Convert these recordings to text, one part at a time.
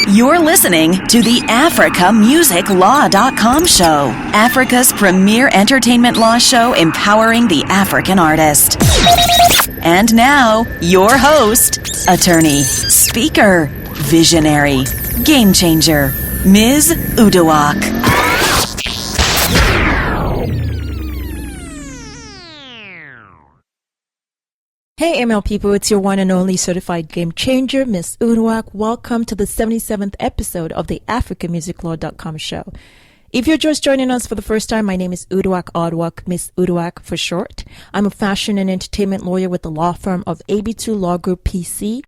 You're listening to the AfricaMusicLaw.com show, Africa's premier entertainment law show empowering the African artist. And now, your host, attorney, speaker, visionary, game changer, Ms. Uduak. Hey ML people, it's your one and only certified game changer, Miss Uduak. Welcome to the 77th episode of the AfricaMusicLaw.com show. If you're just joining us for the first time, my name is Uduak, Miss Uduak for short. I'm a fashion and entertainment lawyer with the law firm of AB2 Law Group PC,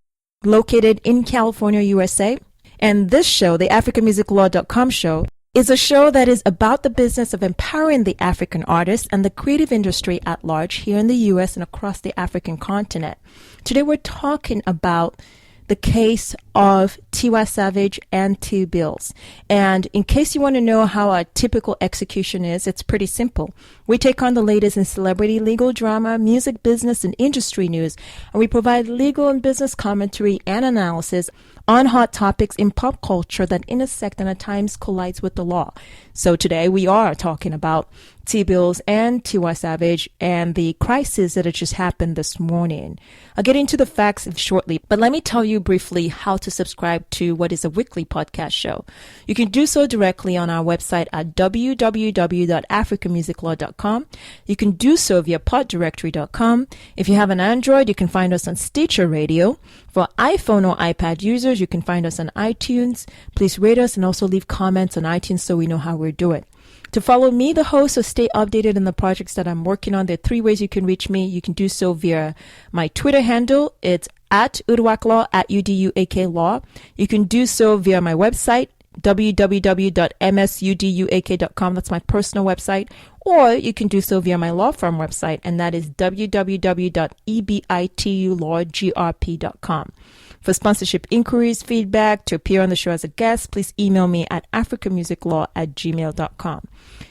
located in California, USA. And this show, the AfricaMusicLaw.com show, is a show that is about the business of empowering the African artist and the creative industry at large here in the U.S. and across the African continent. Today we're talking about the case of Tiwa Savage and TeeBillz. And in case you want to know how a typical execution is, it's pretty simple. We take on the latest in celebrity, legal drama, music, business, and industry news, and we provide legal and business commentary and analysis on hot topics in pop culture that intersect and at times collides with the law. So today we are talking about TeeBillz and Tiwa Savage and the crisis that had just happened this morning. I'll get into the facts shortly, but let me tell you briefly how to subscribe to what is a weekly podcast show. You can do so directly on our website at www.africamusiclaw.com. You can do so via poddirectory.com. If you have an Android, you can find us on Stitcher Radio. For iPhone or iPad users, you can find us on iTunes. Please rate us and also leave comments on iTunes so we know how we're doing. To follow me, the host, or stay updated on the projects that I'm working on, there are three ways you can reach me. You can do so via my Twitter handle. It's at Uduaklaw, at UDUAK Law. You can do so via my website, www.msuduak.com. That's my personal website. Or you can do so via my law firm website, and that is www.ebitulawgrp.com. For sponsorship inquiries, feedback, to appear on the show as a guest, please email me at africamusiclaw@gmail.com.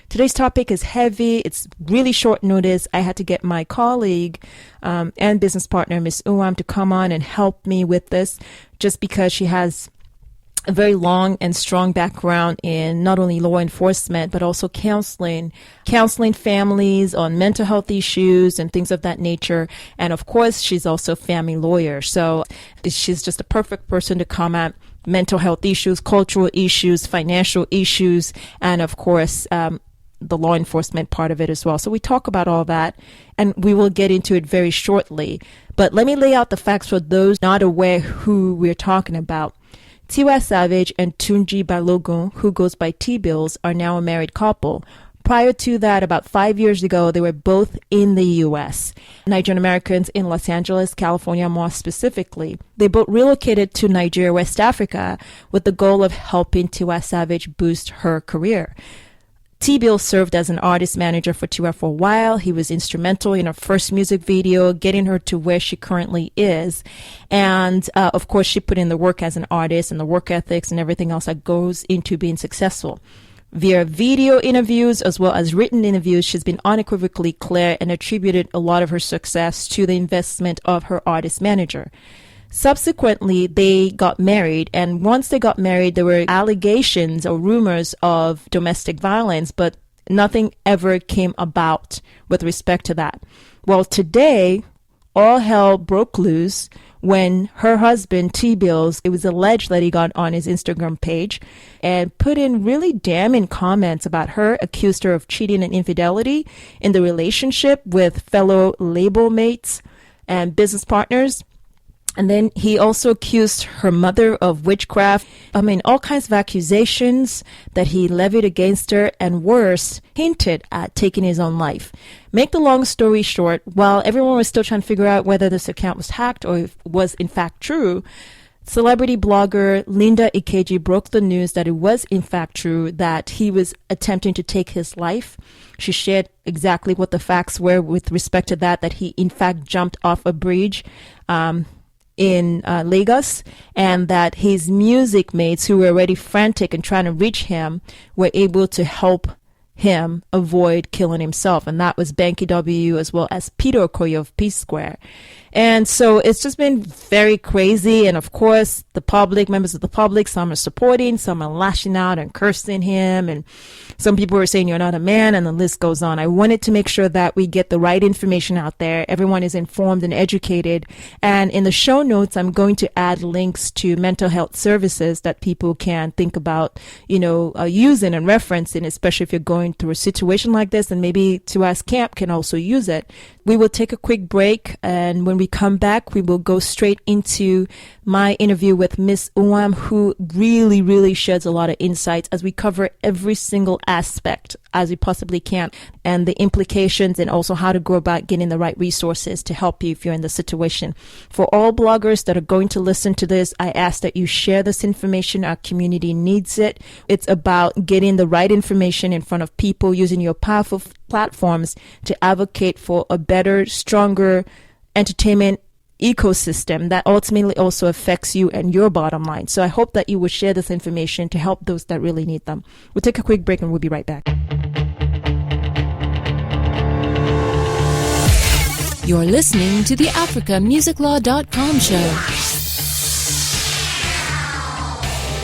Today's topic is heavy. It's really short notice. I had to get my colleague and business partner, Miss Uwam, to come on and help me with this, just because she has a very long and strong background in not only law enforcement, but also counseling families on mental health issues and things of that nature. And of course, she's also a family lawyer. So she's just a perfect person to come at mental health issues, cultural issues, financial issues, and of course, the law enforcement part of it as well. So we talk about all that, and we will get into it very shortly. But let me lay out the facts for those not aware who we're talking about. Tiwa Savage and Tunji Balogun, who goes by TeeBillz, are now a married couple. Prior to that, about 5 years ago, they were both in the U.S. Nigerian Americans in Los Angeles, California, more specifically. They both relocated to Nigeria, West Africa, with the goal of helping Tiwa Savage boost her career. TeeBillz served as an artist manager for Tiwa for a while. He was instrumental in her first music video, getting her to where she currently is. And, of course, she put in the work as an artist and the work ethics and everything else that goes into being successful. Via video interviews as well as written interviews, she's been unequivocally clear and attributed a lot of her success to the investment of her artist manager. Subsequently, they got married, and once they got married, there were allegations or rumors of domestic violence, but nothing ever came about with respect to that. Well, today, all hell broke loose when her husband, TeeBillz, it was alleged that he got on his Instagram page and put in really damning comments about her, accused her of cheating and infidelity in the relationship with fellow label mates and business partners. And then he also accused her mother of witchcraft. All kinds of accusations that he levied against her, and worse, hinted at taking his own life. Make the long story short, while everyone was still trying to figure out whether this account was hacked or if it was in fact true, celebrity blogger Linda Ikeji broke the news that it was in fact true, that he was attempting to take his life. She shared exactly what the facts were with respect to that he in fact jumped off a bridge in Lagos, and that his music mates, who were already frantic and trying to reach him, were able to help him avoid killing himself. And that was Banky W as well as Peter Okoye of P Square. And so it's just been very crazy. And of course, the public, members of the public, some are supporting, some are lashing out and cursing him. And some people are saying you're not a man, and the list goes on. I wanted to make sure that we get the right information out there. Everyone is informed and educated. And in the show notes, I'm going to add links to mental health services that people can think about, using and referencing, especially if you're going through a situation like this, and maybe Tiwa's camp can also use it. We will take a quick break, and when we come back, we will go straight into my interview with Miss Uwam, who really, really sheds a lot of insights as we cover every single aspect as we possibly can, and the implications, and also how to go about getting the right resources to help you if you're in the situation. For all bloggers that are going to listen to this, I ask that you share this information. Our community needs it. It's about getting the right information in front of people, using your powerful platforms to advocate for a better, stronger entertainment ecosystem that ultimately also affects you and your bottom line. So I hope that you will share this information to help those that really need them. We'll take a quick break and we'll be right back. You're listening to the AfricaMusicLaw.com show,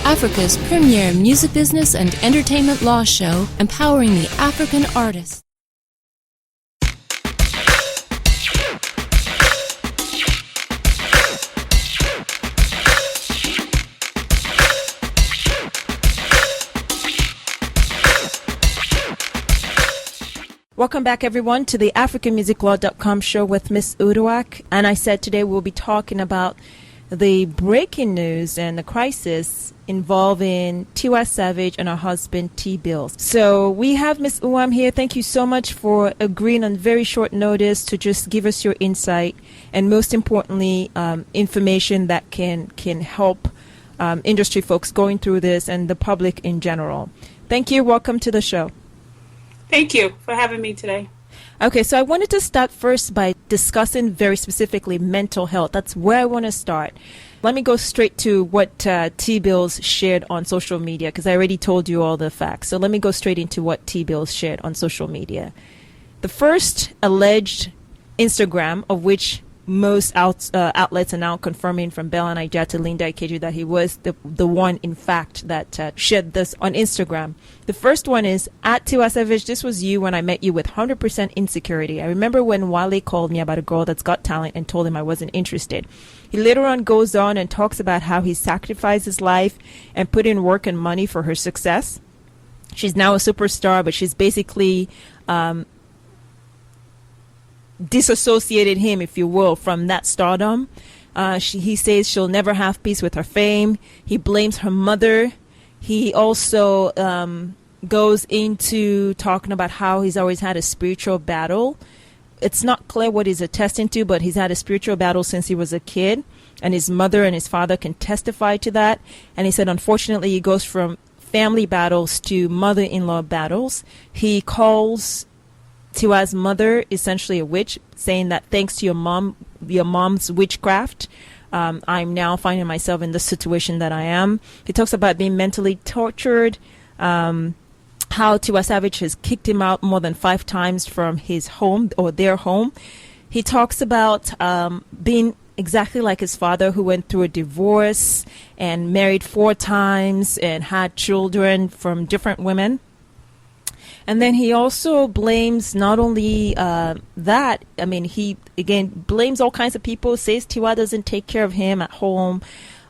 Africa's premier music business and entertainment law show, empowering the African artist. Welcome back, everyone, to the AfricaMusicLaw.com show with Miss Uduak. And I said today we'll be talking about the breaking news and the crisis involving Tiwa Savage and her husband TeeBillz. So we have Miss Uwam here. Thank you so much for agreeing on very short notice to just give us your insight, and most importantly, information that can help industry folks going through this and the public in general. Thank you. Welcome to the show. Thank you for having me today. Okay, so I wanted to start first by discussing very specifically mental health. That's where I want to start. Let me go straight to what TeeBillz shared on social media, because I already told you all the facts. So let me go straight into what TeeBillz shared on social media. The first alleged Instagram, of which most outlets are now confirming, from Bella Naija to Linda Ikeju, that he was the one, in fact, that shared this on Instagram. The first one is, at Tiwa Savage, this was you when I met you with 100% insecurity. I remember when Wale called me about a girl that's got talent and told him I wasn't interested. He later on goes on and talks about how he sacrificed his life and put in work and money for her success. She's now a superstar, but she's basically disassociated him, if you will, from that stardom. He says she'll never have peace with her fame. He blames her mother. He also goes into talking about how he's always had a spiritual battle. It's not clear what he's attesting to, but he's had a spiritual battle since he was a kid, and his mother and his father can testify to that. And he said, unfortunately, he goes from family battles to mother-in-law battles. He calls Tiwa's mother essentially a witch, saying that thanks to your mom's witchcraft, I'm now finding myself in the situation that I am. He talks about being mentally tortured, how Tiwa Savage has kicked him out more than 5 times from his home, or their home. He talks about being exactly like his father, who went through a divorce and married 4 times and had children from different women. And then he also blames not only that, I mean, he, again, blames all kinds of people, says Tiwa doesn't take care of him at home.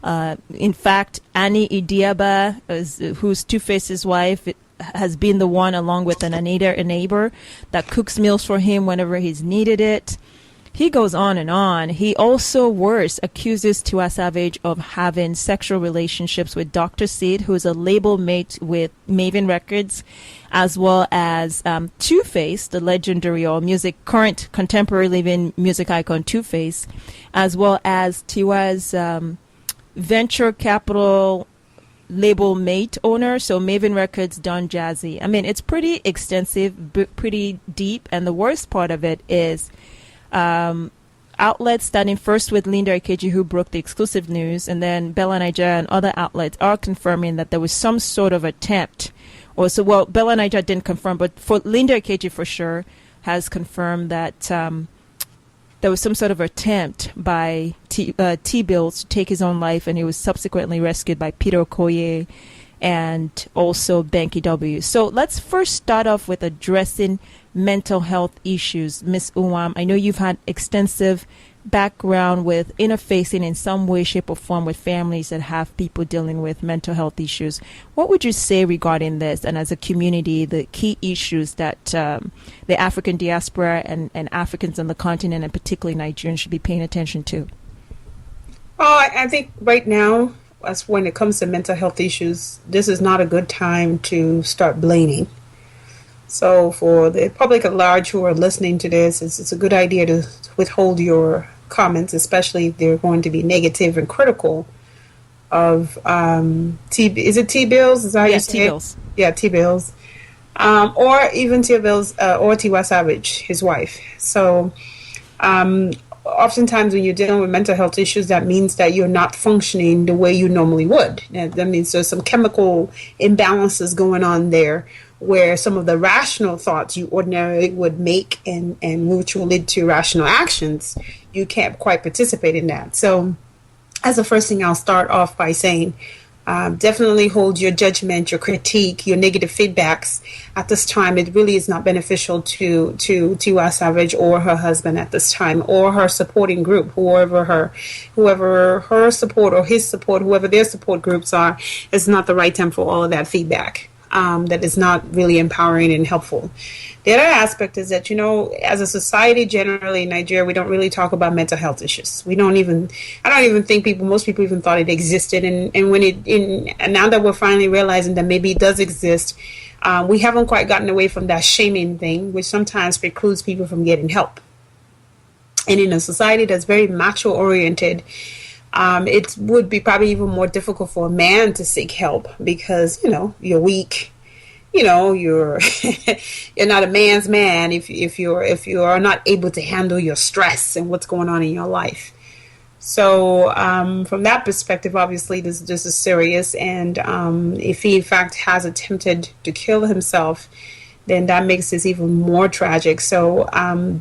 In fact, Annie Idiaba, who's Two-Face's wife, has been the one, along with a neighbor, that cooks meals for him whenever he's needed it. He goes on and on. He also, worse, accuses Tiwa Savage of having sexual relationships with Dr. Sid, who is a label mate with Maven Records, as well as Two-Face, the legendary or current contemporary living music icon Two-Face, as well as Tiwa's venture capital label mate owner, so Maven Records, Don Jazzy. I mean, it's pretty extensive, pretty deep, and the worst part of it is outlets, starting first with Linda Ikeju, who broke the exclusive news, and then Bella Naija and other outlets are confirming that there was some sort of attempt or so, well, Bella Niger didn't confirm, but for Linda Ikeji for sure has confirmed that there was some sort of attempt by TeeBillz to take his own life, and he was subsequently rescued by Peter Okoye and also Banky W. So let's first start off with addressing mental health issues. Ms. Uwam, I know you've had extensive background with interfacing in some way, shape, or form with families that have people dealing with mental health issues. What would you say regarding this, and as a community, the key issues that the African diaspora and Africans on the continent, and particularly Nigerians, should be paying attention to? Oh, I think right now, as when it comes to mental health issues, this is not a good time to start blaming. So for the public at large who are listening to this, it's a good idea to withhold your comments, especially if they're going to be negative and critical of is it TeeBillz? Is that how you say TeeBillz. Yeah, TeeBillz. Or even TeeBillz or Tiwa Savage, his wife. So oftentimes when you're dealing with mental health issues, that means that you're not functioning the way you normally would. That means there's some chemical imbalances going on there, where some of the rational thoughts you ordinarily would make and which will lead to rational actions, you can't quite participate in that. So as the first thing, I'll start off by saying, definitely hold your judgment, your critique, your negative feedbacks at this time. It really is not beneficial to Tiwa Savage or her husband at this time, or her supporting group, whoever her support or his support, whoever their support groups are. It's not the right time for all of that feedback. That is not really empowering and helpful. The other aspect is that, as a society generally in Nigeria, we don't really talk about mental health issues. I don't even think most people even thought it existed. And now that we're finally realizing that maybe it does exist, we haven't quite gotten away from that shaming thing, which sometimes precludes people from getting help. And in a society that's very macho oriented, it would be probably even more difficult for a man to seek help because, you're weak. You're you're not a man's man if you are not able to handle your stress and what's going on in your life. So from that perspective, obviously this is serious. And if he in fact has attempted to kill himself, then that makes this even more tragic. So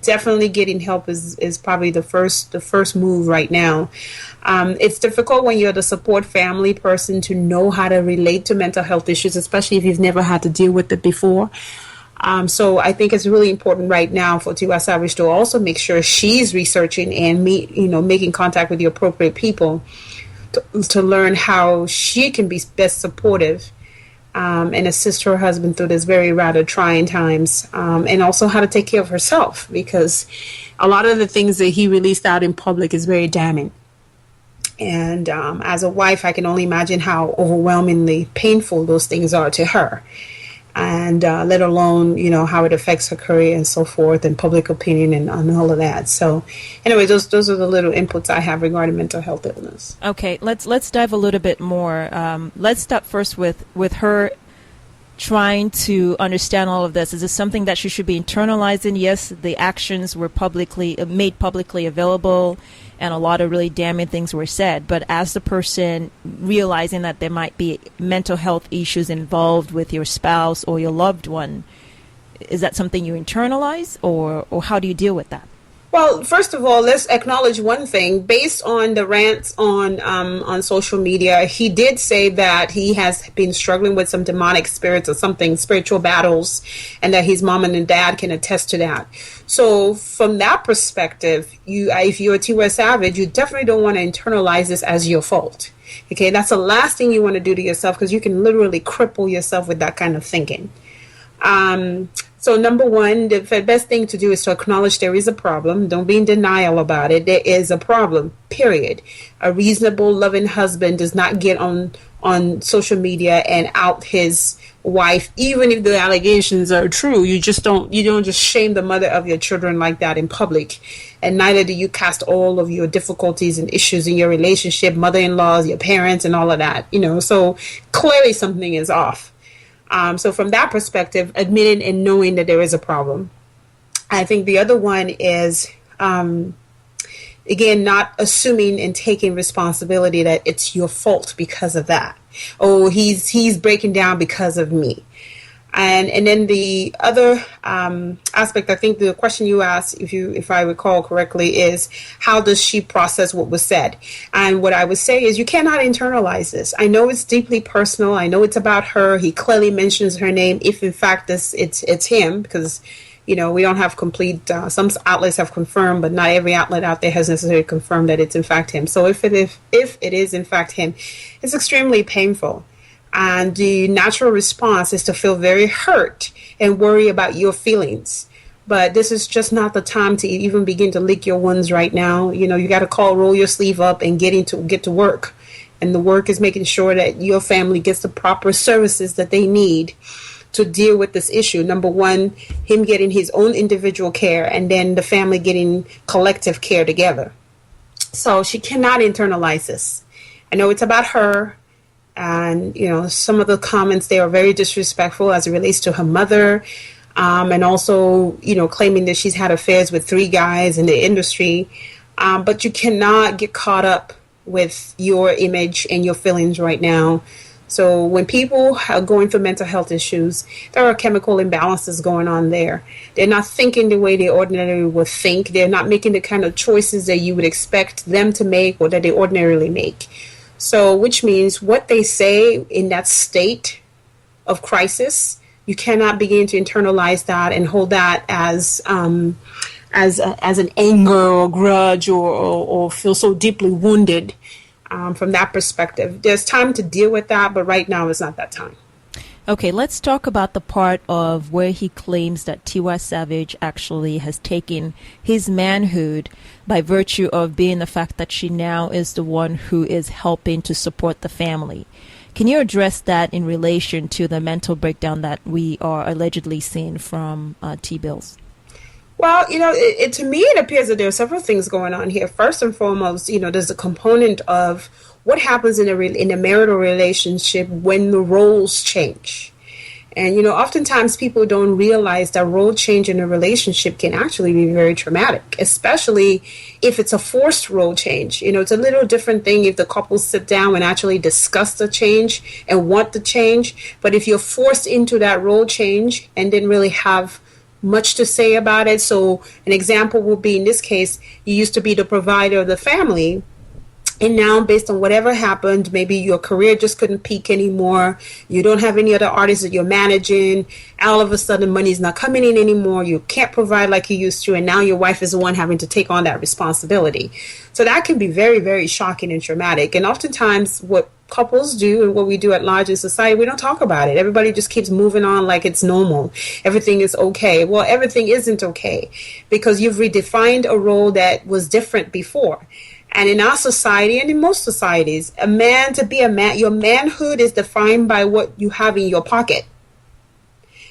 definitely getting help is probably the first move right now. It's difficult when you're the support family person to know how to relate to mental health issues, especially if you've never had to deal with it before. So I think it's really important right now for Tiwa Savage to also make sure she's researching and making contact with the appropriate people to learn how she can be best supportive and assist her husband through this very rather trying times, and also how to take care of herself, because a lot of the things that he released out in public is very damning. And as a wife, I can only imagine how overwhelmingly painful those things are to her, and let alone, how it affects her career and so forth, and public opinion and all of that. So anyway, those are the little inputs I have regarding mental health illness. Okay, let's dive a little bit more. Let's start first with her trying to understand all of this. Is this something that she should be internalizing? Yes, the actions were made publicly available, and a lot of really damning things were said. But as the person realizing that there might be mental health issues involved with your spouse or your loved one, is that something you internalize, or how do you deal with that? Well, first of all, let's acknowledge one thing. Based on the rants on social media, he did say that he has been struggling with some demonic spirits or something, spiritual battles, and that his mom and dad can attest to that. So from that perspective, if you're a Tiwa Savage, you definitely don't want to internalize this as your fault. Okay, that's the last thing you want to do to yourself, because you can literally cripple yourself with that kind of thinking. So number one, the best thing to do is to acknowledge there is a problem. Don't be in denial about it. There is a problem, period. A reasonable, loving husband does not get on social media and out his wife, even if the allegations are true. You don't just shame the mother of your children like that in public. And neither do you cast all of your difficulties and issues in your relationship, mother-in-laws, your parents, and all of that. So clearly something is off. So from that perspective, admitting and knowing that there is a problem. I think the other one is, again, not assuming and taking responsibility that it's your fault because of that. Oh, he's breaking down because of me. And then the other aspect, I think the question you asked, if I recall correctly, is how does she process what was said? And what I would say is you cannot internalize this. I know it's deeply personal. I know it's about her. He clearly mentions her name. If in fact it's him, because we don't have complete. Some outlets have confirmed, but not every outlet out there has necessarily confirmed that it's in fact him. So if it is in fact him, it's extremely painful. And the natural response is to feel very hurt and worry about your feelings. But this is just not the time to even begin to lick your wounds right now. You got to roll your sleeve up and get to work. And the work is making sure that your family gets the proper services that they need to deal with this issue. Number one, him getting his own individual care, and then the family getting collective care together. So she cannot internalize this. I know it's about her. And, some of the comments there are very disrespectful as it relates to her mother. And also, claiming that she's had affairs with 3 guys in the industry. But you cannot get caught up with your image and your feelings right now. So when people are going through mental health issues, there are chemical imbalances going on there. They're not thinking the way they ordinarily would think. They're not making the kind of choices that you would expect them to make or that they ordinarily make. So, which means what they say in that state of crisis, you cannot begin to internalize that and hold that as an anger or grudge or feel so deeply wounded from that perspective. There's time to deal with that, but right now is not that time. Okay, let's talk about the part of where he claims that Tiwa Savage actually has taken his manhood by virtue of being the fact that she now is the one who is helping to support the family. Can you address that in relation to the mental breakdown that we are allegedly seeing from TeeBillz? Well, to me, it appears that there are several things going on here. First and foremost, there's a component of what happens in a marital relationship when the roles change. And, oftentimes people don't realize that role change in a relationship can actually be very traumatic, especially if it's a forced role change. It's a little different thing if the couple sit down and actually discuss the change and want the change. But if you're forced into that role change and didn't really have much to say about it. So an example would be, in this case, you used to be the provider of the family. And now, based on whatever happened, maybe your career just couldn't peak anymore. You don't have any other artists that you're managing. All of a sudden, money's not coming in anymore. You can't provide like you used to. And now your wife is the one having to take on that responsibility. So that can be very, very shocking and traumatic. And oftentimes what couples do and what we do at large in society, we don't talk about it. Everybody just keeps moving on like it's normal. Everything is okay. Well, everything isn't okay because you've redefined a role that was different before. And in our society and in most societies, a man to be a man, your manhood is defined by what you have in your pocket.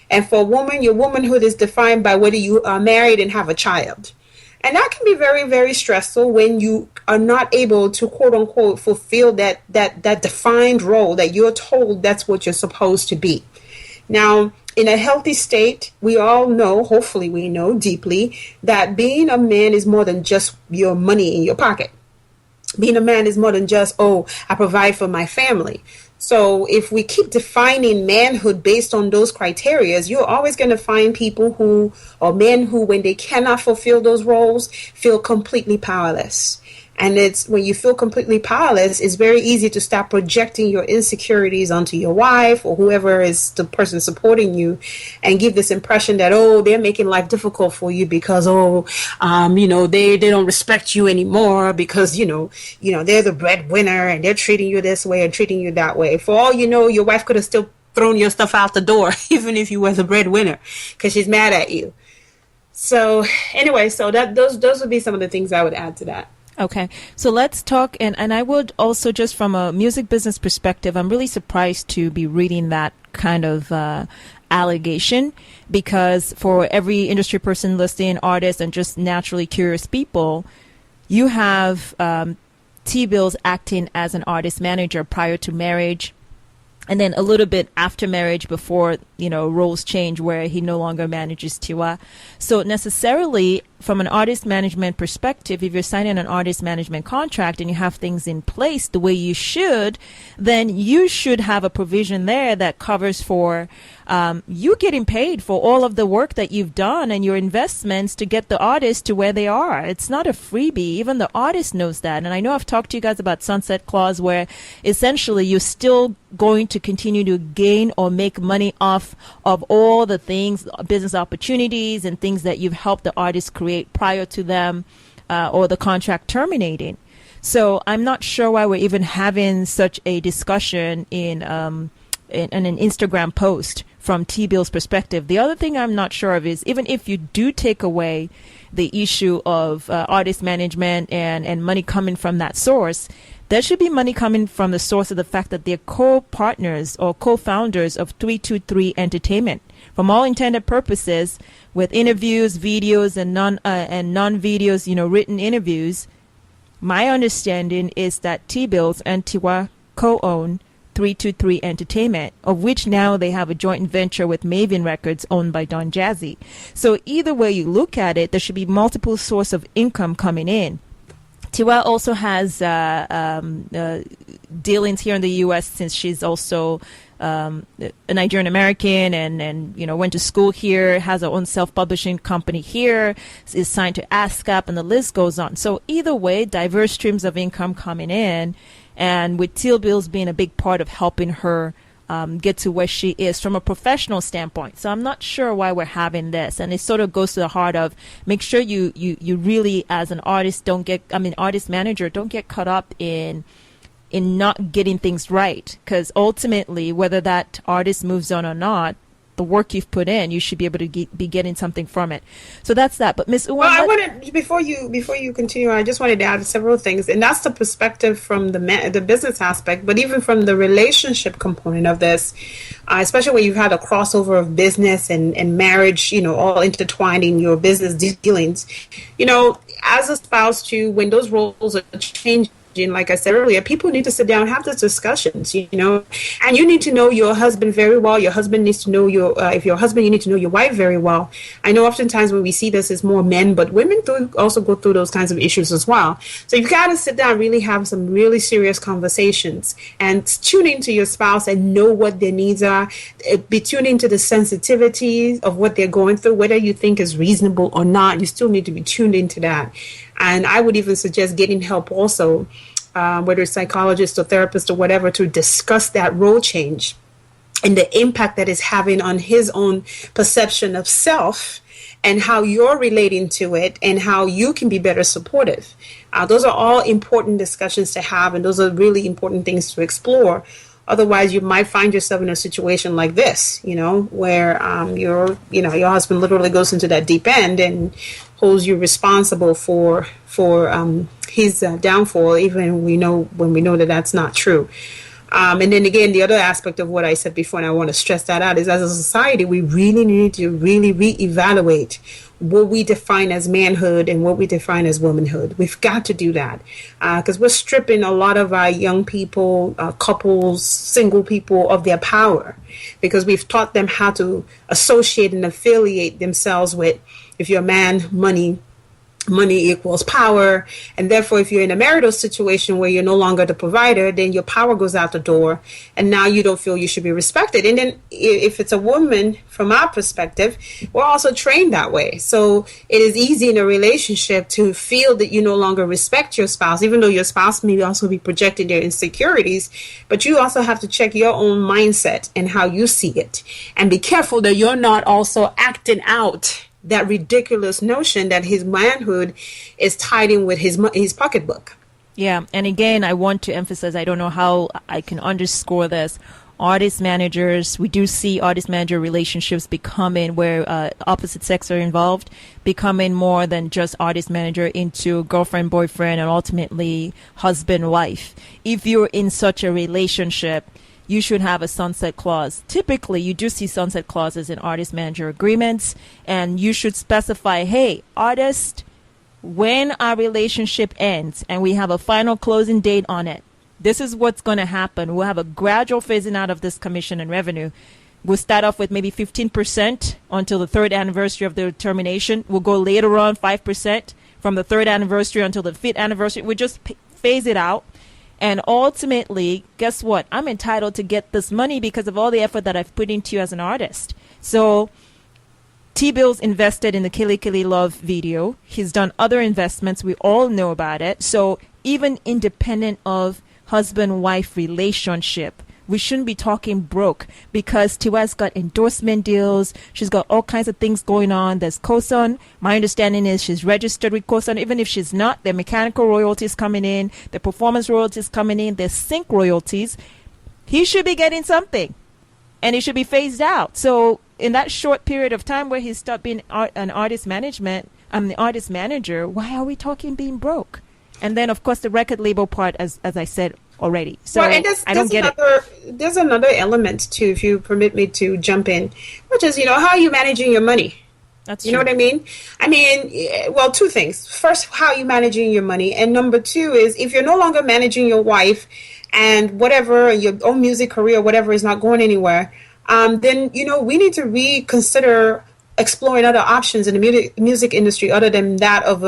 And for a woman, your womanhood is defined by whether you are married and have a child. And that can be very, very stressful when you are not able to, quote unquote, fulfill that defined role that you're told that's what you're supposed to be. Now, in a healthy state, we all know, hopefully we know deeply, that being a man is more than just your money in your pocket. Being a man is more than just, I provide for my family. So if we keep defining manhood based on those criteria, you're always going to find people or men who, when they cannot fulfill those roles, feel completely powerless. And it's when you feel completely powerless, it's very easy to start projecting your insecurities onto your wife or whoever is the person supporting you and give this impression that, they're making life difficult for you because, they don't respect you anymore because, they're the breadwinner and they're treating you this way and treating you that way. For all you know, your wife could have still thrown your stuff out the door, even if you were the breadwinner, because she's mad at you. So anyway, those would be some of the things I would add to that. Okay, so let's talk, and I would also, just from a music business perspective, I'm really surprised to be reading that kind of allegation, because for every industry person listening, artists, and just naturally curious people, you have TeeBillz acting as an artist manager prior to marriage, and then a little bit after marriage before roles change where he no longer manages Tiwa. So necessarily, from an artist management perspective, if you're signing an artist management contract and you have things in place the way you should, then you should have a provision there that covers for you getting paid for all of the work that you've done and your investments to get the artist to where they are. It's not a freebie. Even the artist knows that. And I know I've talked to you guys about sunset clause, where essentially you're still going to continue to gain or make money off of all the things, business opportunities and things that you've helped the artist create prior to them or the contract terminating. So I'm not sure why we're even having such a discussion in an Instagram post from TeeBillz perspective. The other thing I'm not sure of is, even if you do take away the issue of artist management and money coming from that source, there should be money coming from the source of the fact that they're co-partners or co-founders of 323 Entertainment. From all intended purposes, with interviews, videos, and non-videos, written interviews, my understanding is that TeeBillz and Tiwa co-own 323 Entertainment, of which now they have a joint venture with Maven Records owned by Don Jazzy. So either way you look at it, there should be multiple sources of income coming in. Tiwa also has dealings here in the U.S. since she's also a Nigerian American and went to school here, has her own self-publishing company here, is signed to ASCAP, and the list goes on. So either way, diverse streams of income coming in, and with TeeBillz being a big part of helping her get to where she is from a professional standpoint. So I'm not sure why we're having this. And it sort of goes to the heart of make sure you really, as an artist, artist manager, don't get caught up in not getting things right. Because ultimately, whether that artist moves on or not, the work you've put in, you should be able to be getting something from it. So that's that. But Ms. Uwan, well, I wanted before you continue, I just wanted to add several things, and that's the perspective from the business aspect, but even from the relationship component of this, especially when you've had a crossover of business and marriage, all intertwined in your business dealings. As a spouse too, when those roles are changing, like I said earlier, people need to sit down and have those discussions, and you need to know your husband very well. Your husband needs to know if you're a husband, you need to know your wife very well. I know oftentimes when we see this, it's more men, but women do also go through those kinds of issues as well. So you've got to sit down and really have some really serious conversations and tune into your spouse and know what their needs are. Be tuned into the sensitivity of what they're going through, whether you think is reasonable or not. You still need to be tuned into that. And I would even suggest getting help also, whether it's psychologist or therapist or whatever, to discuss that role change and the impact that it's having on his own perception of self and how you're relating to it and how you can be better supportive. Those are all important discussions to have, and those are really important things to explore. Otherwise, you might find yourself in a situation like this, where your husband literally goes into that deep end and holds you responsible for his downfall, even when we know that that's not true. And then again, the other aspect of what I said before, and I want to stress that out, is as a society, we really need to really reevaluate what we define as manhood and what we define as womanhood. We've got to do that because we're stripping a lot of our young people, couples, single people of their power because we've taught them how to associate and affiliate themselves with, if you're a man, money equals power, and therefore if you're in a marital situation where you're no longer the provider, then your power goes out the door, and now you don't feel you should be respected. And then if it's a woman, from our perspective, we're also trained that way. So it is easy in a relationship to feel that you no longer respect your spouse, even though your spouse may also be projecting their insecurities, but you also have to check your own mindset and how you see it, and be careful that you're not also acting out that ridiculous notion that his manhood is tied in with his pocketbook. Yeah, and again, I want to emphasize, I don't know how I can underscore this. Artist managers, we do see artist manager relationships becoming where opposite sex are involved, becoming more than just artist manager into girlfriend, boyfriend, and ultimately husband, wife. If you're in such a relationship, you should have a sunset clause. Typically, you do see sunset clauses in artist manager agreements, and you should specify, hey, artist, when our relationship ends and we have a final closing date on it, this is what's going to happen. We'll have a gradual phasing out of this commission and revenue. We'll start off with maybe 15% until the third anniversary of the termination. We'll go later on 5% from the third anniversary until the fifth anniversary. We just phase it out. And ultimately, guess what? I'm entitled to get this money because of all the effort that I've put into you as an artist. So TeeBillz invested in the Kili Kili Love video. He's done other investments. We all know about it. So even independent of husband-wife relationship, we shouldn't be talking broke because Tiwa's got endorsement deals. She's got all kinds of things going on. There's COSON. My understanding is she's registered with COSON. Even if she's not, there are mechanical royalties coming in. The performance royalties coming in. There's sync royalties. He should be getting something. And it should be phased out. So in that short period of time where he stopped being an artist management, I'm the artist manager, why are we talking being broke? And then, of course, the record label part, as I said already. So well, and I don't get it. There's another element, too, if you permit me to jump in, which is, how are you managing your money? That's you true. know what I mean? Well, two things. First, how are you managing your money? And number two is, if you're no longer managing your wife and whatever, your own music career, whatever is not going anywhere, then, we need to reconsider exploring other options in the music industry other than that of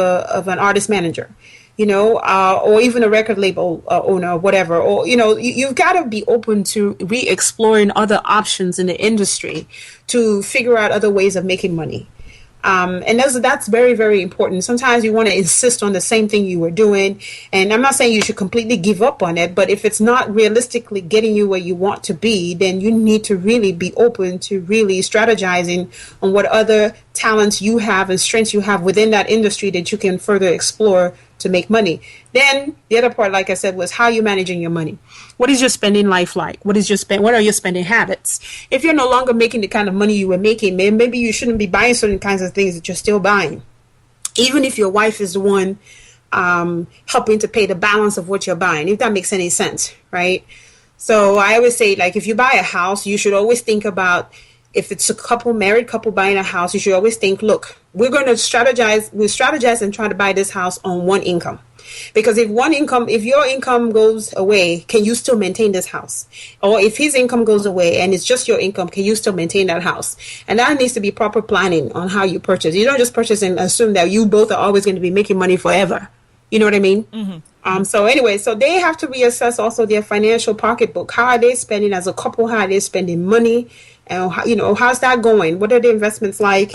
an artist manager. Or even a record label owner or whatever, or, you've got to be open to re-exploring other options in the industry to figure out other ways of making money. And that's very, very important. Sometimes you want to insist on the same thing you were doing. And I'm not saying you should completely give up on it, but if it's not realistically getting you where you want to be, then you need to really be open to really strategizing on what other talents you have and strengths you have within that industry that you can further explore to make money. Then the other part, like I said, was how you managing your money. What is your spending life like? What are your spending habits? If you're no longer making the kind of money you were making, maybe you shouldn't be buying certain kinds of things that you're still buying. Even if your wife is the one helping to pay the balance of what you're buying, if that makes any sense, right? So I always say, like, if you buy a house, you should always think about, if it's a married couple buying a house, you should always think, look, we're going to strategize and try to buy this house on one income. Because if your income goes away, can you still maintain this house? Or if his income goes away and it's just your income, can you still maintain that house? And that needs to be proper planning on how you purchase. You don't just purchase and assume that you both are always going to be making money forever. You know what I mean? Mm-hmm. So they have to reassess also their financial pocketbook. How are they spending as a couple? How are they spending money? And how's that going? What are the investments like?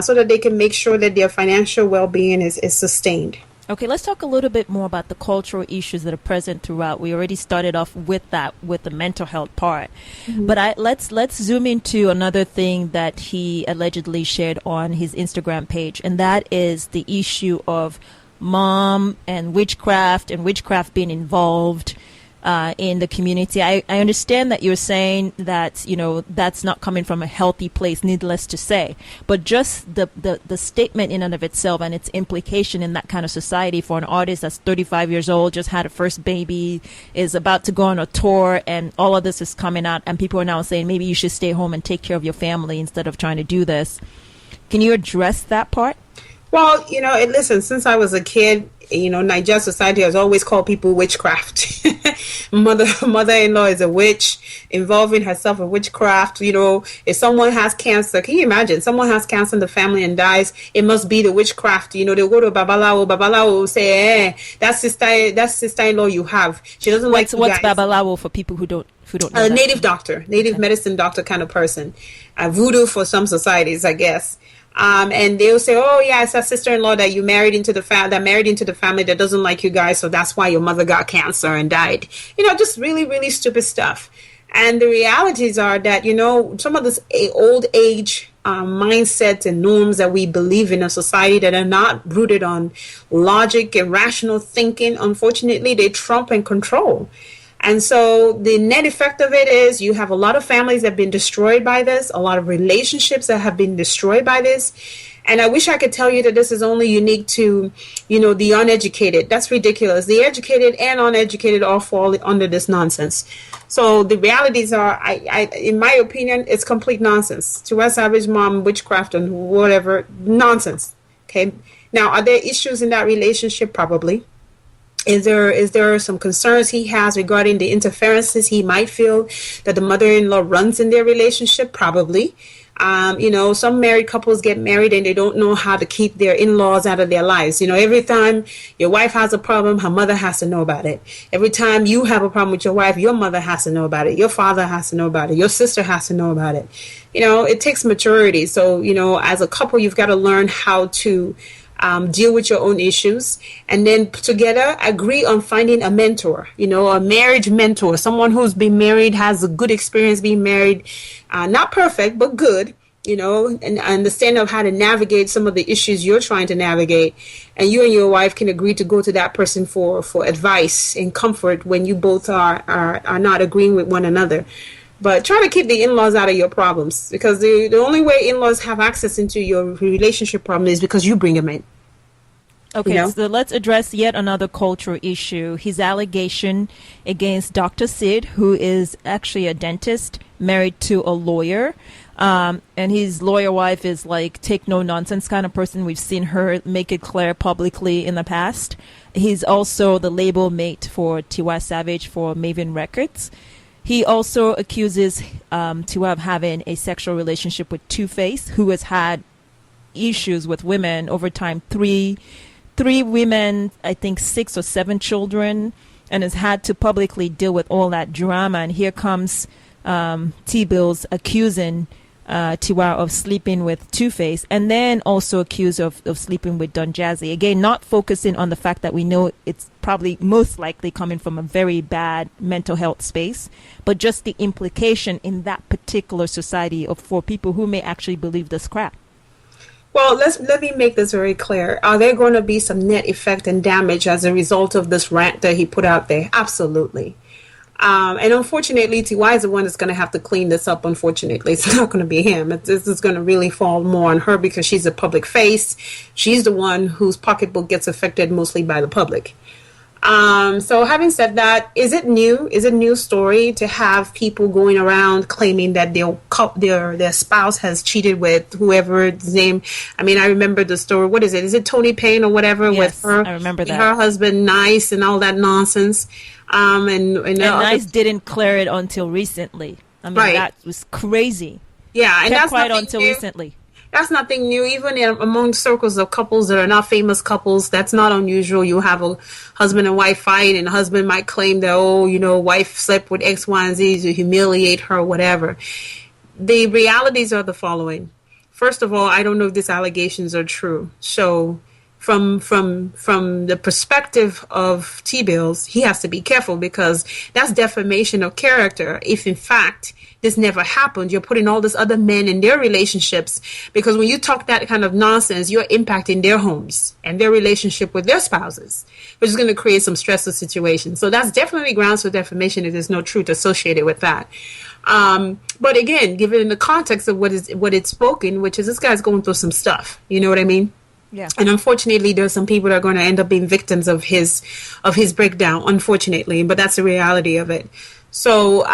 So that they can make sure that their financial well-being is sustained. Okay, let's talk a little bit more about the cultural issues that are present throughout. We already started off with that, with the mental health part. Mm-hmm. But let's zoom into another thing that he allegedly shared on his Instagram page, and that is the issue of mom and witchcraft being involved in the community. I understand that you're saying that, that's not coming from a healthy place, needless to say. But just the statement in and of itself and its implication in that kind of society for an artist that's 35 years old, just had a first baby, is about to go on a tour, and all of this is coming out, and people are now saying maybe you should stay home and take care of your family instead of trying to do this. Can you address that part? Well, listen, since I was a kid, Nigeria society has always called people witchcraft. Mother-in-law is a witch, involving herself in witchcraft. If someone has cancer, can you imagine? Someone has cancer in the family and dies, it must be the witchcraft. They'll go to Babalawo. Babalawo will say, that's sister-in-law you have. She doesn't like you What's guys. Babalawo for people who don't know? Native medicine doctor kind of person. Voodoo for some societies, I guess. And they'll say, oh yeah, it's a sister-in-law that you married into the family that doesn't like you guys, so that's why your mother got cancer and died. Just really, really stupid stuff. And the realities are that, some of this old age mindsets and norms that we believe in a society that are not rooted on logic and rational thinking, unfortunately, they trump and control. And so the net effect of it is you have a lot of families that have been destroyed by this, a lot of relationships that have been destroyed by this. And I wish I could tell you that this is only unique to, the uneducated. That's ridiculous. The educated and uneducated all fall under this nonsense. So the realities are, in my opinion, it's complete nonsense. To us, average mom, witchcraft and whatever, nonsense. Okay. Now, are there issues in that relationship? Probably. Is there some concerns he has regarding the interferences he might feel that the mother-in-law runs in their relationship? Probably. Some married couples get married and they don't know how to keep their in-laws out of their lives. Every time your wife has a problem, her mother has to know about it. Every time you have a problem with your wife, your mother has to know about it. Your father has to know about it. Your sister has to know about it. It takes maturity. So, as a couple, you've got to learn how to deal with your own issues, and then together agree on finding a mentor, a marriage mentor, someone who's been married, has a good experience being married, not perfect, but good, and understand of how to navigate some of the issues you're trying to navigate. And you and your wife can agree to go to that person for advice and comfort when you both are not agreeing with one another. But try to keep the in-laws out of your problems, because the only way in-laws have access into your relationship problem is because you bring them in. Okay, so let's address yet another cultural issue. His allegation against Dr. Sid, who is actually a dentist married to a lawyer. And his lawyer wife is like take no nonsense kind of person. We've seen her make it clear publicly in the past. He's also the label mate for Tiwa Savage for Maven Records. He also accuses Tiwa of having a sexual relationship with Two-Face, who has had issues with women over time. Three women, I think 6 or 7 children, and has had to publicly deal with all that drama. And here comes TeeBillz accusing Tiwa of sleeping with Two-Face, and then also accused of sleeping with Don Jazzy. Again, not focusing on the fact that we know it's probably most likely coming from a very bad mental health space, but just the implication in that particular society for people who may actually believe this crap. Well, let me make this very clear. Are there going to be some net effect and damage as a result of this rant that he put out there? Absolutely. And unfortunately, Tiwa is the one that's going to have to clean this up. Unfortunately, it's not going to be him. This is going to really fall more on her because she's a public face. She's the one whose pocketbook gets affected mostly by the public. So having said that, is it new? Is it a new story to have people going around claiming that their spouse has cheated with whoever's name? I mean, I remember the story. What is it? Is it Tony Payne or whatever? Yes, with her, I remember that. Her husband, Nice, and all that nonsense. And Nice didn't clear it until recently. I mean, right. That was crazy. Yeah, and kept that's quiet nothing until new. recently. That's nothing new. Even among circles of couples that are not famous couples, that's not unusual. You have a husband and wife fight, and the husband might claim that, wife slept with X, Y, and Z to humiliate her, whatever. The realities are the following. First of all, I don't know if these allegations are true. So from the perspective of TeeBillz, he has to be careful, because that's defamation of character. If in fact this never happened, you're putting all these other men in their relationships, because when you talk that kind of nonsense, you're impacting their homes and their relationship with their spouses, which is going to create some stressful situations. So that's definitely grounds for defamation if there's no truth associated with that. But again, given the context of what it's spoken, which is this guy's going through some stuff, you know what I mean? Yeah. And unfortunately, there's some people that are going to end up being victims of his breakdown, unfortunately, but that's the reality of it. So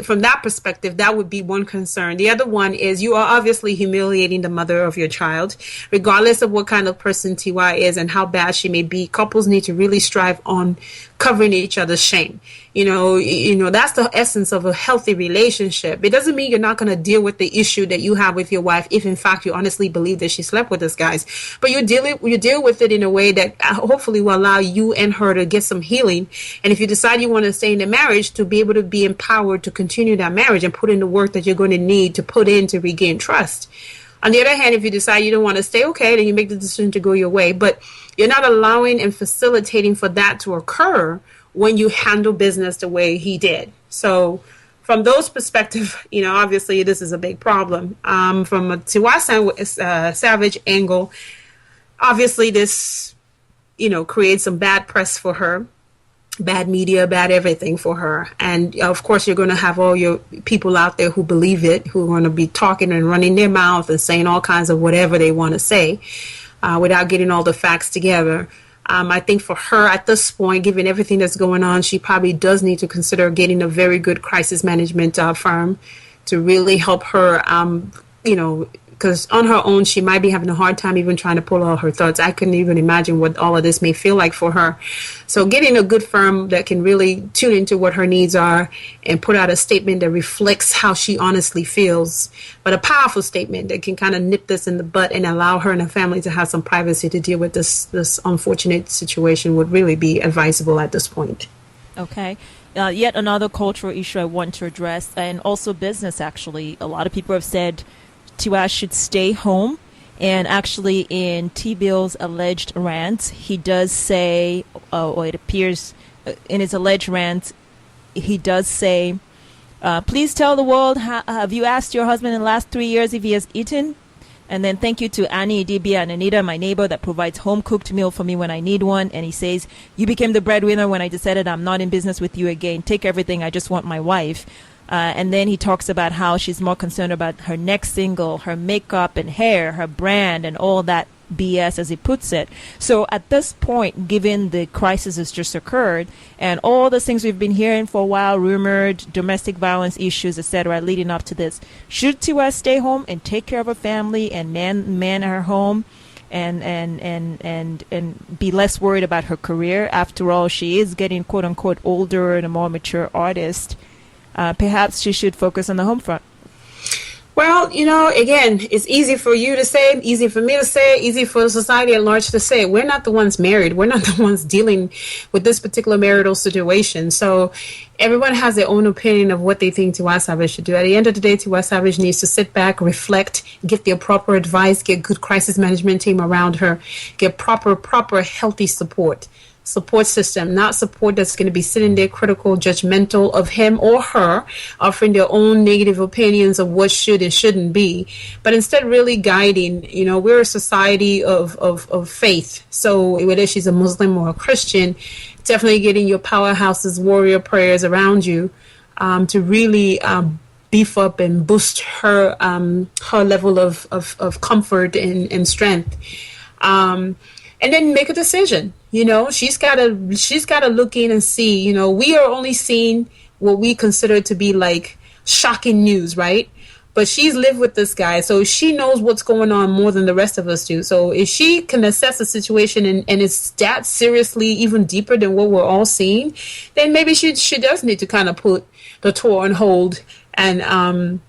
from that perspective, that would be one concern. The other one is you are obviously humiliating the mother of your child, regardless of what kind of person Tiwa is and how bad she may be. Couples need to really strive on covering each other's shame. You know, that's the essence of a healthy relationship. It doesn't mean you're not going to deal with the issue that you have with your wife if, in fact, you honestly believe that she slept with this guy. But you deal with it in a way that hopefully will allow you and her to get some healing. And if you decide you want to stay in the marriage, to be able to be empowered to continue that marriage and put in the work that you're going to need to put in to regain trust. On the other hand, if you decide you don't want to stay, okay, then you make the decision to go your way. But you're not allowing and facilitating for that to occur when you handle business the way he did. So from those perspective, obviously this is a big problem. From a Tiwa Savage angle, obviously this, creates some bad press for her, bad media, bad everything for her. And of course, you're going to have all your people out there who believe it, who are going to be talking and running their mouth and saying all kinds of whatever they want to say without getting all the facts together. I think for her at this point, given everything that's going on, she probably does need to consider getting a very good crisis management firm to really help her, because on her own, she might be having a hard time even trying to pull out her thoughts. I couldn't even imagine what all of this may feel like for her. So getting a good firm that can really tune into what her needs are and put out a statement that reflects how she honestly feels, but a powerful statement that can kind of nip this in the butt and allow her and her family to have some privacy to deal with this unfortunate situation would really be advisable at this point. Okay. Yet another cultural issue I want to address, and also business, actually. A lot of people have said Tiwa should stay home. And actually, in TeeBillz' alleged rant, he does say, or it appears in his alleged rant, he does say, please tell the world, have you asked your husband in the last 3 years if he has eaten? And then thank you to Annie, Idibia, and Anita, my neighbor, that provides home-cooked meal for me when I need one. And he says, you became the breadwinner when I decided I'm not in business with you again. Take everything. I just want my wife. And then he talks about how she's more concerned about her next single, her makeup and hair, her brand, and all that BS, as he puts it. So at this point, given the crisis has just occurred and all the things we've been hearing for a while, rumored domestic violence issues, etc., leading up to this, should Tiwa stay home and take care of her family and man her home and be less worried about her career? After all, she is getting quote unquote older and a more mature artist. Perhaps she should focus on the home front. Well, again, it's easy for you to say, easy for me to say, easy for society at large to say. We're not the ones married. We're not the ones dealing with this particular marital situation. So everyone has their own opinion of what they think Tiwa Savage should do. At the end of the day, Tiwa Savage needs to sit back, reflect, get the proper advice, get good crisis management team around her, get proper, healthy support system, not support that's going to be sitting there critical, judgmental of him or her, offering their own negative opinions of what should and shouldn't be, but instead really guiding. We're a society of faith. So whether she's a Muslim or a Christian, definitely getting your powerhouses, warrior prayers around you to really beef up and boost her level of comfort and strength. And then make a decision. She's got to look in and see. We are only seeing what we consider to be like shocking news, right? But she's lived with this guy, so she knows what's going on more than the rest of us do. So if she can assess the situation and it's that seriously even deeper than what we're all seeing, then maybe she does need to kind of put the tour on hold and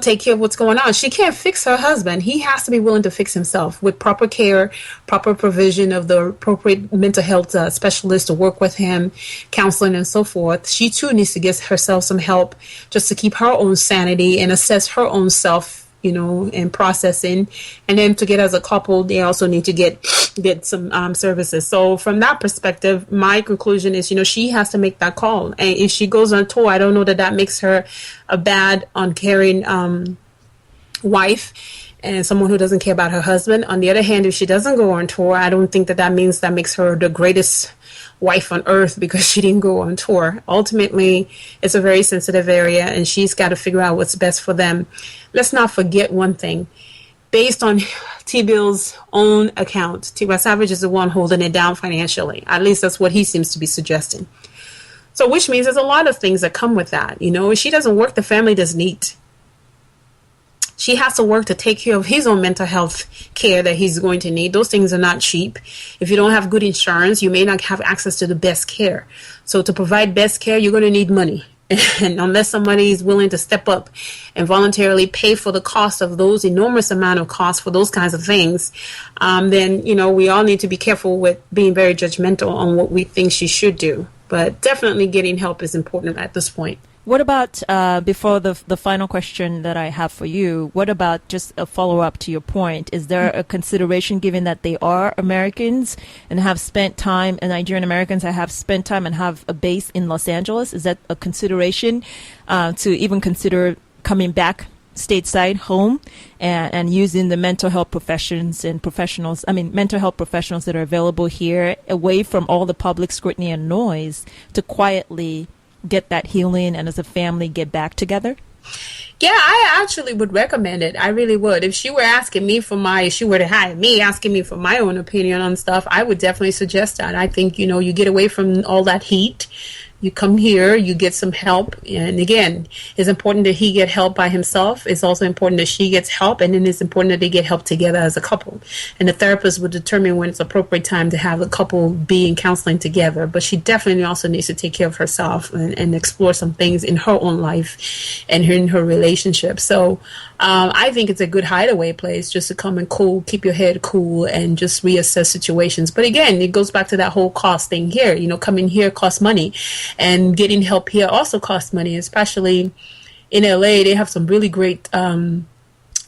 take care of what's going on. She can't fix her husband. He has to be willing to fix himself with proper care, proper provision of the appropriate mental health specialist to work with him, counseling and so forth. She too needs to get herself some help just to keep her own sanity and assess her own self, and processing. And then together as a couple, they also need to get some services. So from that perspective, my conclusion is, she has to make that call. And if she goes on tour, I don't know that makes her a bad, uncaring wife and someone who doesn't care about her husband. On the other hand, if she doesn't go on tour, I don't think that means that makes her the greatest wife on earth because she didn't go on tour. Ultimately, it's a very sensitive area and she's got to figure out what's best for them. Let's not forget one thing. Based on TeeBillz' own account, Tiwa Savage is the one holding it down financially. At least that's what he seems to be suggesting. So which means there's a lot of things that come with that. If she doesn't work, the family doesn't eat. She has to work to take care of his own mental health care that he's going to need. Those things are not cheap. If you don't have good insurance, you may not have access to the best care. So to provide best care, you're going to need money. And unless somebody is willing to step up and voluntarily pay for the cost of those enormous amount of costs for those kinds of things, then, we all need to be careful with being very judgmental on what we think she should do. But definitely getting help is important at this point. What about, before the final question that I have for you, what about just a follow-up to your point? Is there a consideration, given that they are Americans and have spent time, and Nigerian Americans have spent time and have a base in Los Angeles, is that a consideration to even consider coming back stateside home and using the mental health professions and mental health professionals that are available here away from all the public scrutiny and noise to quietly get that healing and as a family get back together? Yeah, I actually would recommend it. I really would. If she were asking me asking me for my own opinion on stuff, I would definitely suggest that. I think, you get away from all that heat You come here, you get some help. And again, it's important that he get help by himself. It's also important that she gets help. And then it's important that they get help together as a couple. And the therapist will determine when it's appropriate time to have the couple be in counseling together. But she definitely also needs to take care of herself and explore some things in her own life and in her relationship. So I think it's a good hideaway place just to come and keep your head cool and just reassess situations. But again, it goes back to that whole cost thing here. Coming here costs money. And getting help here also costs money, especially in LA. They have some really great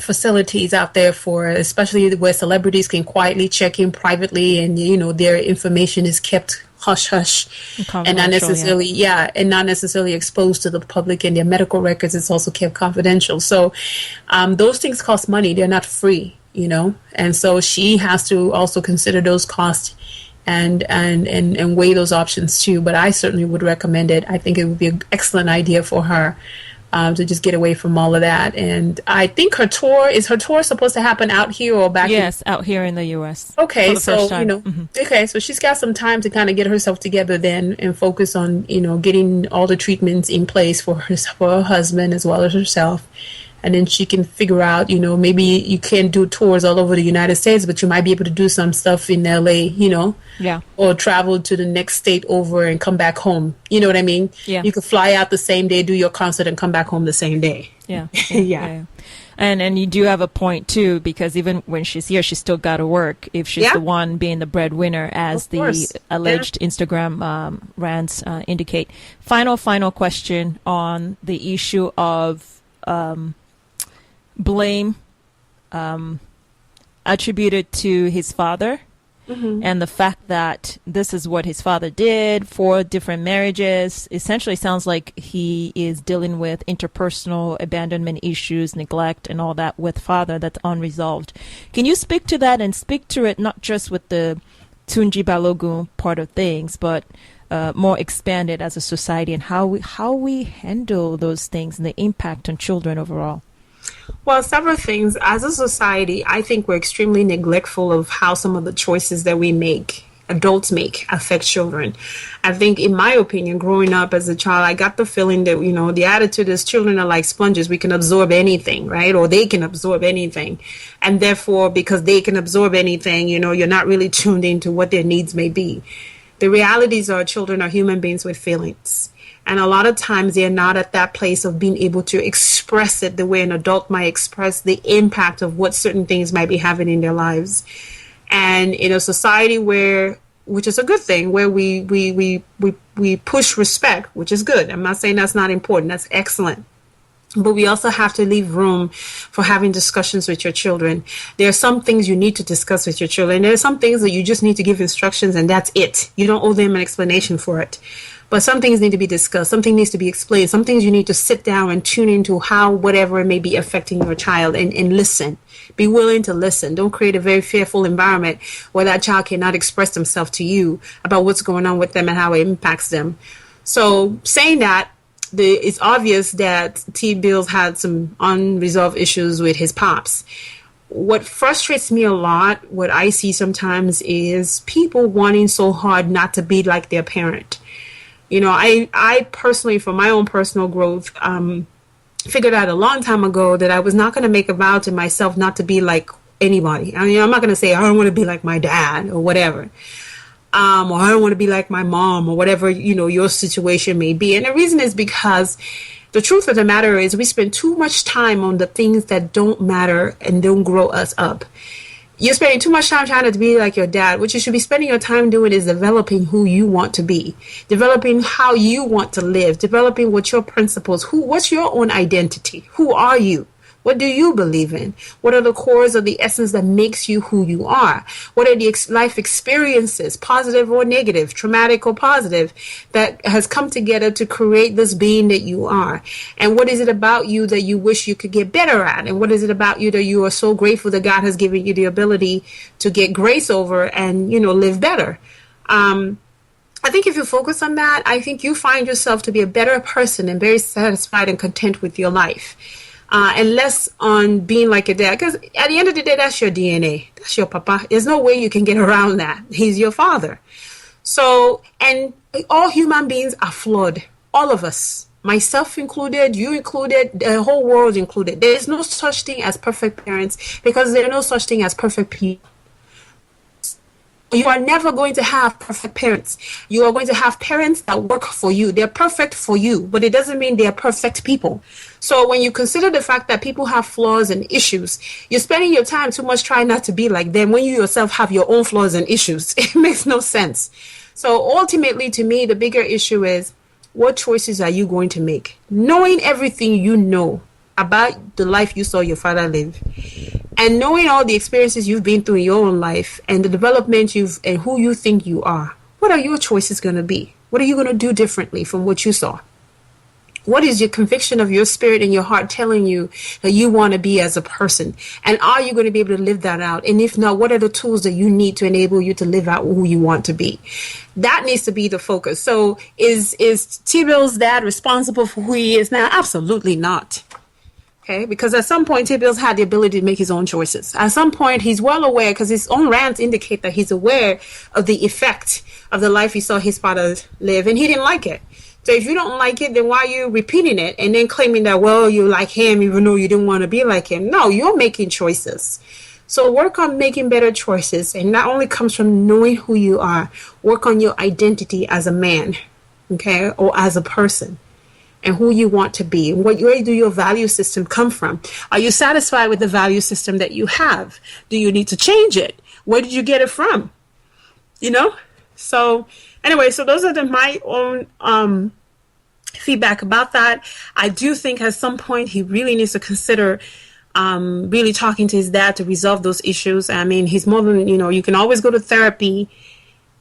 facilities out there especially where celebrities can quietly check in privately, and their information is kept hush hush and not necessarily and not necessarily exposed to the public, and their medical records is also kept confidential. So those things cost money. They're not free, and so she has to also consider those costs and weigh those options too. But I certainly would recommend it. I think it would be an excellent idea for her to just get away from all of that. And I think her tour supposed to happen out here or back? Yes, out here in the U.S. Okay, so okay, so she's got some time to kind of get herself together then and focus on getting all the treatments in place for her husband as well as herself. And then she can figure out, maybe you can't do tours all over the United States, but you might be able to do some stuff in LA, or travel to the next state over and come back home. You know what I mean? Yeah. You could fly out the same day, do your concert, and come back home the same day. Yeah. Yeah. And you do have a point too, because even when she's here, she's still got to work. If she's the one being the breadwinner, as the alleged Instagram rants indicate. Final question on the issue of blame attributed to his father, and the fact that this is what his father did, 4 different marriages. Essentially sounds like he is dealing with interpersonal abandonment issues, neglect, and all that with father that's unresolved. Can you speak to that and speak to it not just with the Tunji Balogun part of things, but more expanded as a society, and how we handle those things and the impact on children overall? Well, several things. As a society, I think we're extremely neglectful of how some of the choices that adults make, affect children. I think, in my opinion, growing up as a child, I got the feeling that, the attitude is children are like sponges. We can absorb anything, right? Or they can absorb anything. And therefore, because they can absorb anything, you're not really tuned into what their needs may be. The realities are children are human beings with feelings. And a lot of times they're not at that place of being able to express it the way an adult might express the impact of what certain things might be having in their lives. And in a society which is a good thing, where we push respect, which is good. I'm not saying that's not important. That's excellent. But we also have to leave room for having discussions with your children. There are some things you need to discuss with your children. There are some things that you just need to give instructions, and that's it. You don't owe them an explanation for it. But some things need to be discussed. Something needs to be explained. Some things you need to sit down and tune into how whatever may be affecting your child and listen. Be willing to listen. Don't create a very fearful environment where that child cannot express themselves to you about what's going on with them and how it impacts them. So saying that, it's obvious that TeeBillz had some unresolved issues with his pops. What frustrates me a lot, what I see sometimes, is people wanting so hard not to be like their parent. I personally, for my own personal growth, figured out a long time ago that I was not going to make a vow to myself not to be like anybody. I mean, I'm not going to say I don't want to be like my dad or whatever. Or I don't want to be like my mom or whatever, your situation may be. And the reason is because the truth of the matter is we spend too much time on the things that don't matter and don't grow us up. You're spending too much time trying to be like your dad. What you should be spending your time doing is developing who you want to be, developing how you want to live, developing what your principles, what's your own identity? Who are you? What do you believe in? What are the cores of the essence that makes you who you are? What are the life experiences, positive or negative, traumatic or positive, that has come together to create this being that you are? And what is it about you that you wish you could get better at? And what is it about you that you are so grateful that God has given you the ability to get grace over and, live better? I think if you focus on that, I think you find yourself to be a better person and very satisfied and content with your life. And less on being like your dad. Because at the end of the day, that's your DNA. That's your papa. There's no way you can get around that. He's your father. So, and all human beings are flawed. All of us. Myself included, you included, the whole world included. There is no such thing as perfect parents because there is no such thing as perfect people. You are never going to have perfect parents. You are going to have parents that work for you. They're perfect for you, but it doesn't mean they're perfect people. So when you consider the fact that people have flaws and issues, you're spending your time too much trying not to be like them when you yourself have your own flaws and issues. It makes no sense. So ultimately, to me, the bigger issue is, what choices are you going to make? Knowing everything you know about the life you saw your father live, and knowing all the experiences you've been through in your own life and the development and who you think you are, what are your choices going to be? What are you going to do differently from what you saw? What is your conviction of your spirit and your heart telling you that you want to be as a person? And are you going to be able to live that out? And if not, what are the tools that you need to enable you to live out who you want to be? That needs to be the focus. So is TeeBillz dad responsible for who he is now? Absolutely not. Okay, because at some point, TeeBillz had the ability to make his own choices. At some point, he's well aware, because his own rants indicate that he's aware of the effect of the life he saw his father live, and he didn't like it. So if you don't like it, then why are you repeating it and then claiming that, well, you like him even though you didn't want to be like him? No, you're making choices. So work on making better choices. And that only comes from knowing who you are. Work on your identity as a man, okay, or as a person, and who you want to be. Where do your value system come from? Are you satisfied with the value system that you have? Do you need to change it? Where did you get it from? You know? So anyway, so those are my own feedback about that. I do think at some point he really needs to consider really talking to his dad to resolve those issues. I mean, he's more than, you can always go to therapy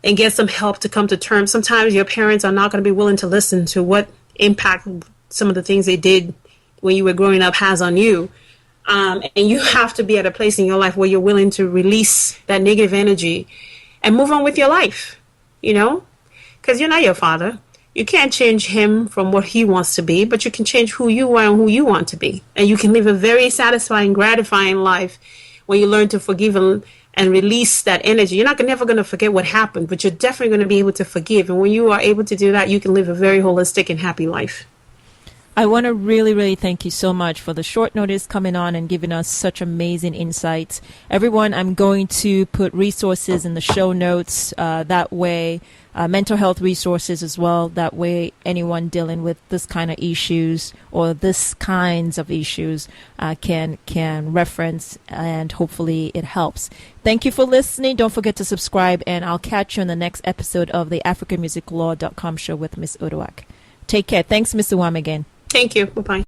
and get some help to come to terms. Sometimes your parents are not going to be willing to listen to what impact some of the things they did when you were growing up has on you. And you have to be at a place in your life where you're willing to release that negative energy and move on with your life, because you're not your father. You can't change him from what he wants to be, but you can change who you are and who you want to be. And you can live a very satisfying, gratifying life when you learn to forgive and release that energy. You're never going to forget what happened, but you're definitely going to be able to forgive. And when you are able to do that, you can live a very holistic and happy life. I want to really, really thank you so much for the short notice coming on and giving us such amazing insights. Everyone, I'm going to put resources in the show notes. That way, mental health resources as well. That way, anyone dealing with this kind of issues or this kinds of issues can reference, and hopefully it helps. Thank you for listening. Don't forget to subscribe, and I'll catch you in the next episode of the AfricanMusicLaw.com show with Miss Uduak. Take care. Thanks, Mr. Wam, again. Thank you. Bye-bye.